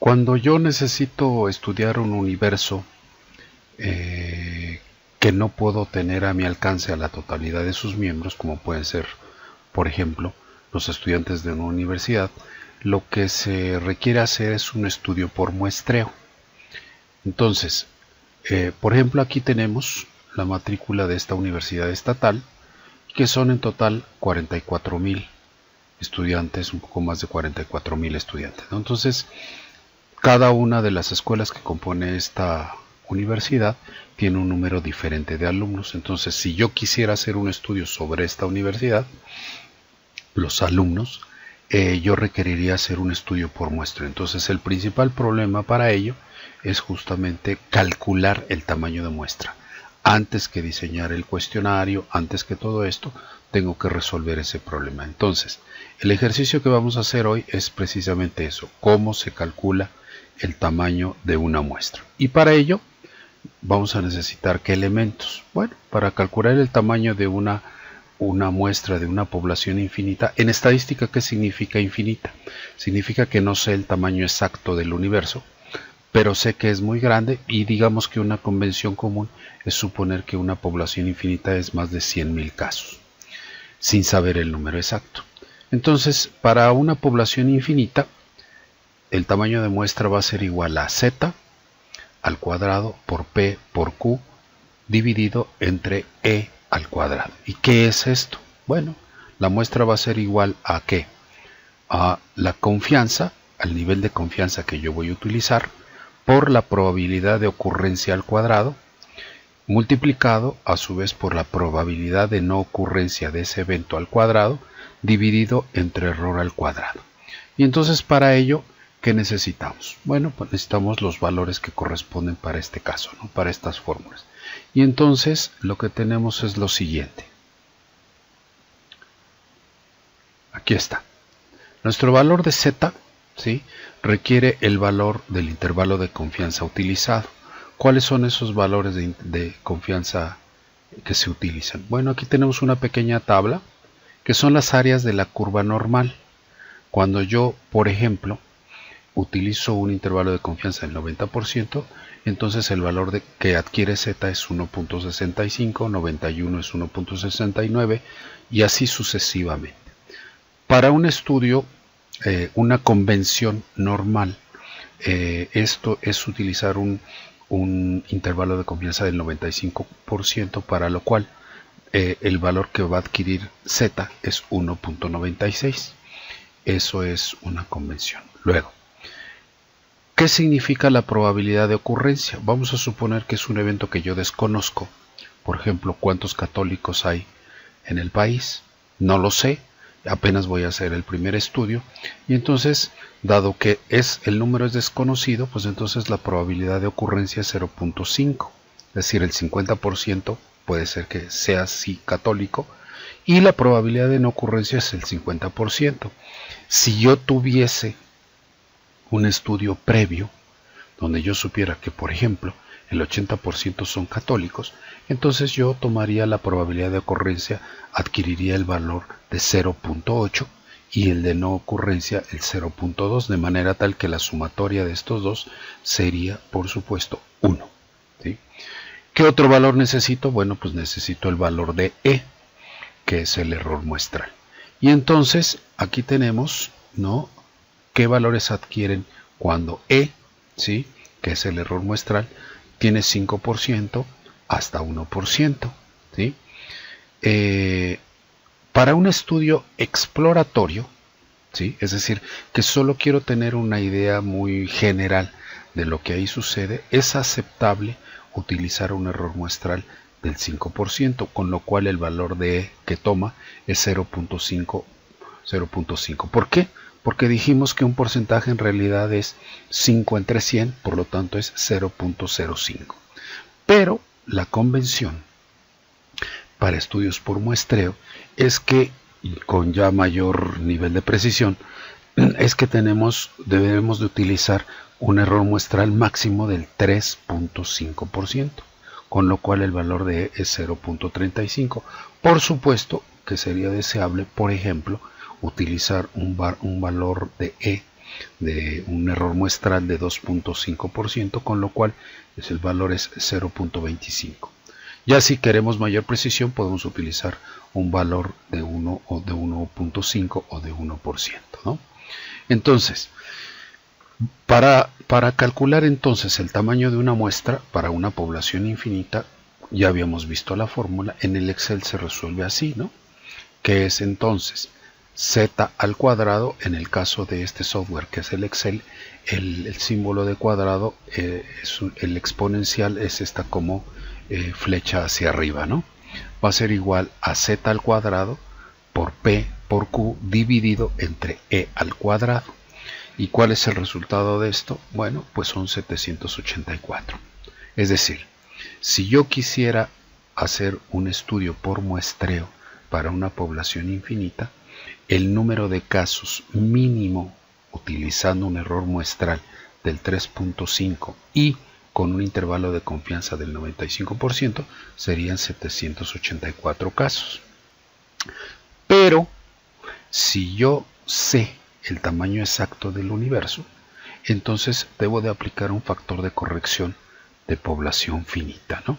Cuando yo necesito estudiar un universo que no puedo tener a mi alcance a la totalidad de sus miembros, como pueden ser, por ejemplo, los estudiantes de una universidad, lo que se requiere hacer es un estudio por muestreo. Entonces, por ejemplo, aquí tenemos la matrícula de esta universidad estatal, que son en total 44,000 estudiantes, un poco más de 44,000 estudiantes, ¿no? Entonces, cada una de las escuelas que compone esta universidad tiene un número diferente de alumnos. Entonces, si yo quisiera hacer un estudio sobre esta universidad, los alumnos, yo requeriría hacer un estudio por muestra. Entonces, el principal problema para ello es justamente calcular el tamaño de muestra. Antes que diseñar el cuestionario, antes que todo esto, tengo que resolver ese problema. Entonces, el ejercicio que vamos a hacer hoy es precisamente eso: cómo se calcula el tamaño de una muestra. Y para ello vamos a necesitar ¿qué elementos? Bueno, para calcular el tamaño de una muestra de una población infinita. En estadística, ¿qué significa infinita? Significa que no sé el tamaño exacto del universo, pero sé que es muy grande, y digamos que una convención común es suponer que una población infinita es más de 100,000 casos, sin saber el número exacto. Entonces, para una población infinita, el tamaño de muestra va a ser igual a z al cuadrado por p por q dividido entre e al cuadrado. ¿Y qué es esto? Bueno, la muestra va a ser igual a ¿qué? A la confianza, al nivel de confianza que yo voy a utilizar, por la probabilidad de ocurrencia al cuadrado, multiplicado a su vez por la probabilidad de no ocurrencia de ese evento al cuadrado, dividido entre error al cuadrado. Y entonces, para ello, ¿qué necesitamos? Bueno, pues necesitamos los valores que corresponden para este caso, ¿no? Para estas fórmulas. Y entonces lo que tenemos es lo siguiente. Aquí está. Nuestro valor de z, ¿sí?, requiere el valor del intervalo de confianza utilizado. ¿Cuáles son esos valores de confianza que se utilizan? Bueno, aquí tenemos una pequeña tabla que son las áreas de la curva normal. Cuando yo, por ejemplo, utilizo un intervalo de confianza del 90%, entonces el valor que adquiere z es 1.65, 91 es 1.69 y así sucesivamente. Para un estudio, una convención normal, esto es utilizar un intervalo de confianza del 95%, para lo cual el valor que va a adquirir z es 1.96. Eso es una convención. Luego, ¿qué significa la probabilidad de ocurrencia? Vamos a suponer que es un evento que yo desconozco. Por ejemplo, ¿cuántos católicos hay en el país? No lo sé, apenas voy a hacer el primer estudio. Y entonces, dado que el número es desconocido, pues entonces la probabilidad de ocurrencia es 0.5. Es decir, el 50% puede ser que sea sí católico, y la probabilidad de no ocurrencia es el 50%. Si yo tuviese un estudio previo, donde yo supiera que, por ejemplo, el 80% son católicos, entonces yo tomaría la probabilidad de ocurrencia, adquiriría el valor de 0.8 y el de no ocurrencia el 0.2, de manera tal que la sumatoria de estos dos sería, por supuesto, 1. ¿Sí? ¿Qué otro valor necesito? Bueno, pues necesito el valor de E, que es el error muestral. Y entonces aquí tenemos, ¿no?, qué valores adquieren cuando E, ¿sí?, que es el error muestral, tiene 5% hasta 1%. ¿Sí? Para un estudio exploratorio, ¿sí?, es decir, que solo quiero tener una idea muy general de lo que ahí sucede, es aceptable utilizar un error muestral del 5%, con lo cual el valor de E que toma es 0.5. ¿Por qué? Porque dijimos que un porcentaje en realidad es 5 entre 100, por lo tanto es 0.05. Pero la convención para estudios por muestreo es que, con ya mayor nivel de precisión, es que debemos de utilizar un error muestral máximo del 3.5%, con lo cual el valor de E es 0.35. Por supuesto que sería deseable, por ejemplo, utilizar un valor de E de un error muestral de 2.5%, con lo cual el valor es 0.25. Ya si queremos mayor precisión podemos utilizar un valor de 1 o de 1.5 o de 1%, ¿no? Entonces, para calcular entonces el tamaño de una muestra para una población infinita, ya habíamos visto la fórmula. En el Excel se resuelve así, ¿no? Que es entonces z al cuadrado. En el caso de este software que es el Excel, el símbolo de cuadrado, el exponencial es esta como flecha hacia arriba, ¿no? Va a ser igual a z al cuadrado por p por q dividido entre e al cuadrado. ¿Y cuál es el resultado de esto? Bueno, pues son 784. Es decir, si yo quisiera hacer un estudio por muestreo para una población infinita, el número de casos mínimo utilizando un error muestral del 3.5 y con un intervalo de confianza del 95% serían 784 casos. Pero si yo sé el tamaño exacto del universo, entonces debo de aplicar un factor de corrección de población finita, ¿no?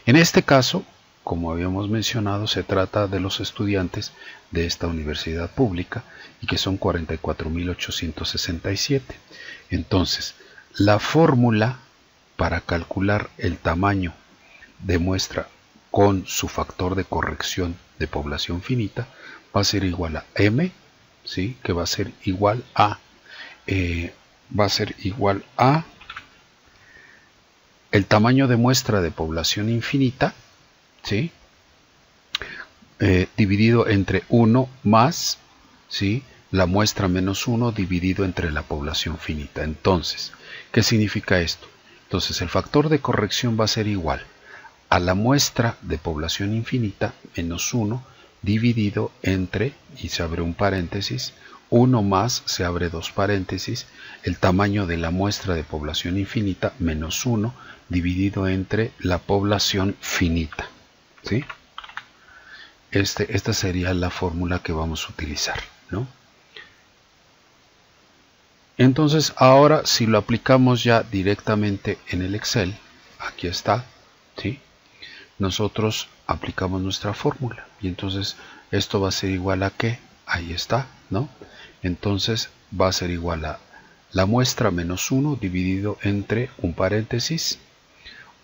En este caso, como habíamos mencionado, se trata de los estudiantes de esta universidad pública y que son 44.867. Entonces, la fórmula para calcular el tamaño de muestra con su factor de corrección de población finita va a ser igual a m, ¿sí? Que va a ser igual a el tamaño de muestra de población infinita, ¿sí? Dividido entre 1 más, ¿sí? La muestra menos 1 dividido entre la población finita. Entonces, ¿qué significa esto? Entonces, el factor de corrección va a ser igual a la muestra de población infinita menos 1 dividido entre, y se abre un paréntesis, 1 más, se abre dos paréntesis, el tamaño de la muestra de población infinita menos 1 dividido entre la población finita, ¿sí? Esta sería la fórmula que vamos a utilizar, ¿no? Entonces, ahora si lo aplicamos ya directamente en el Excel, aquí está, ¿sí? Nosotros aplicamos nuestra fórmula y entonces esto va a ser igual a ¿qué? Ahí está, ¿no? Entonces va a ser igual a la muestra menos 1 dividido entre un paréntesis,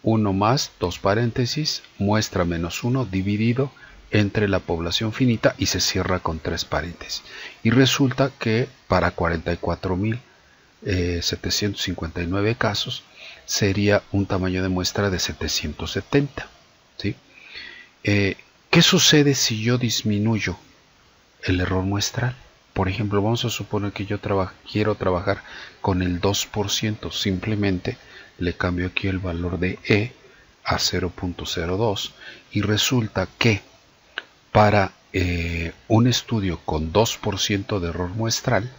1 más, dos paréntesis, muestra menos 1 dividido entre la población finita y se cierra con tres paréntesis. Y resulta que para 44.759 casos sería un tamaño de muestra de 770. ¿Sí? ¿Qué sucede si yo disminuyo el error muestral? Por ejemplo, vamos a suponer que yo quiero trabajar con el 2%. Simplemente le cambio aquí el valor de E a 0.02 y resulta que para un estudio con 2% de error muestral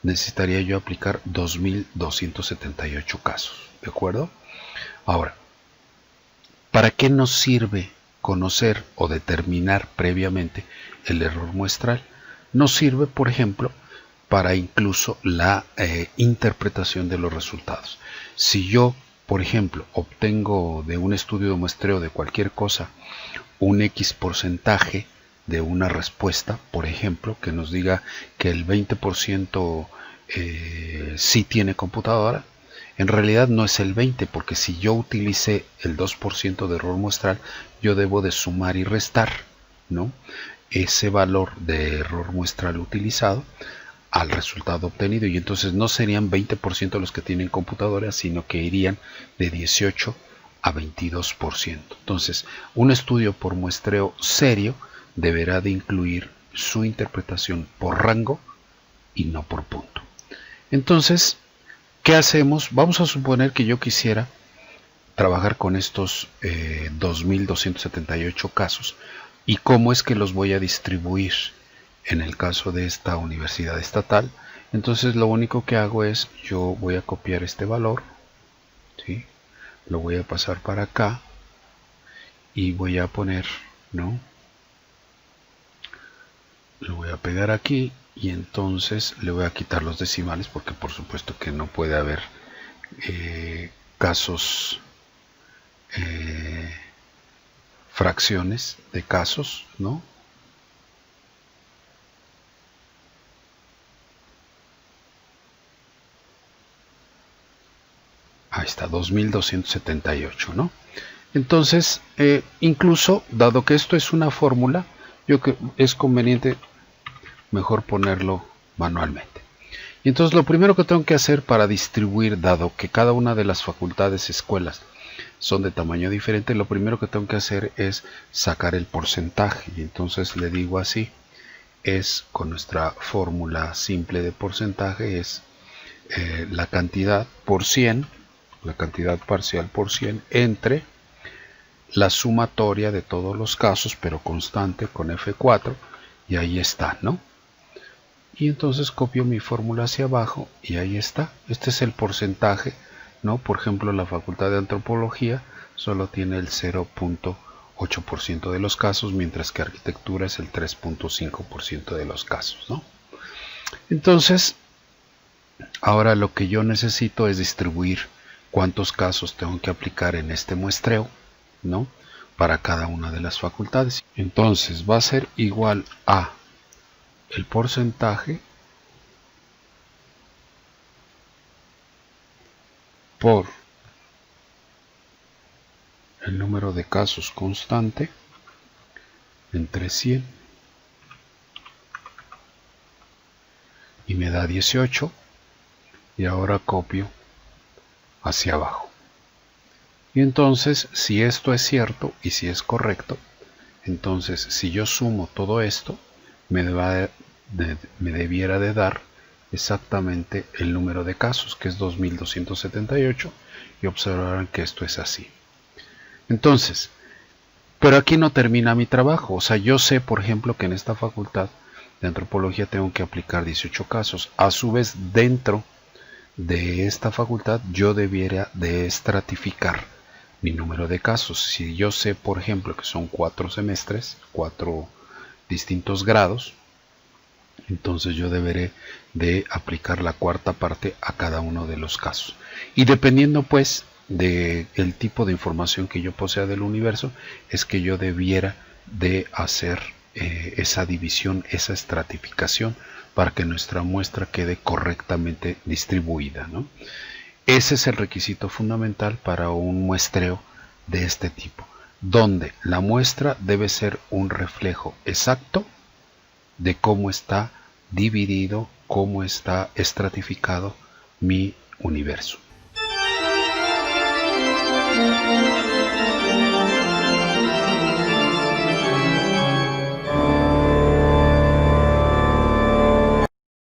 necesitaría yo aplicar 2.278 casos. ¿De acuerdo? Ahora, ¿para qué nos sirve conocer o determinar previamente el error muestral? Nos sirve, por ejemplo, para incluso la interpretación de los resultados. Si yo, por ejemplo, obtengo de un estudio de muestreo de cualquier cosa un X porcentaje de una respuesta, por ejemplo, que nos diga que el 20% sí tiene computadora, en realidad no es el 20, porque si yo utilicé el 2% de error muestral, yo debo de sumar y restar, ¿no?, ese valor de error muestral utilizado al resultado obtenido, y entonces no serían 20% los que tienen computadora, sino que irían de 18 a 22%. Entonces, un estudio por muestreo serio deberá de incluir su interpretación por rango y no por punto. Entonces, ¿qué hacemos? Vamos a suponer que yo quisiera trabajar con estos 2.278 casos. ¿Y cómo es que los voy a distribuir en el caso de esta universidad estatal? Entonces lo único que hago es, yo voy a copiar este valor, ¿sí?, lo voy a pasar para acá y voy a poner, ¿no?, lo voy a pegar aquí y entonces le voy a quitar los decimales porque por supuesto que no puede haber casos, fracciones de casos, ¿no? Ahí está, 2278, ¿no? Entonces, incluso, dado que esto es una fórmula, yo creo que es conveniente mejor ponerlo manualmente. Y entonces lo primero que tengo que hacer para distribuir, dado que cada una de las facultades, escuelas, son de tamaño diferente, lo primero que tengo que hacer es sacar el porcentaje. Y entonces le digo así, es con nuestra fórmula simple de porcentaje, es la cantidad por 100, la cantidad parcial por 100 entre la sumatoria de todos los casos, pero constante con F4, y ahí está, ¿no? Y entonces copio mi fórmula hacia abajo y ahí está. Este es el porcentaje, ¿no? Por ejemplo, la Facultad de Antropología solo tiene el 0.8% de los casos, mientras que Arquitectura es el 3.5% de los casos, ¿no? Entonces, ahora lo que yo necesito es distribuir cuántos casos tengo que aplicar en este muestreo, ¿no? Para cada una de las facultades. Entonces va a ser igual a el porcentaje por el número de casos constante entre 100 y me da 18, y ahora copio hacia abajo. Y entonces, si esto es cierto y si es correcto, entonces si yo sumo todo esto, me debiera de dar exactamente el número de casos, que es 2278, y observarán que esto es así. Entonces, pero aquí no termina mi trabajo. O sea, yo sé, por ejemplo, que en esta facultad de antropología tengo que aplicar 18 casos. A su vez, dentro de esta facultad yo debiera de estratificar mi número de casos. Si yo sé, por ejemplo, que son 4 semestres, 4 distintos grados, entonces yo deberé de aplicar la cuarta parte a cada uno de los casos. Y dependiendo pues del tipo de información que yo posea del universo, es que yo debiera de hacer esa división, esa estratificación, para que nuestra muestra quede correctamente distribuida, ¿no? Ese es el requisito fundamental para un muestreo de este tipo, donde la muestra debe ser un reflejo exacto de cómo está dividido, cómo está estratificado mi universo.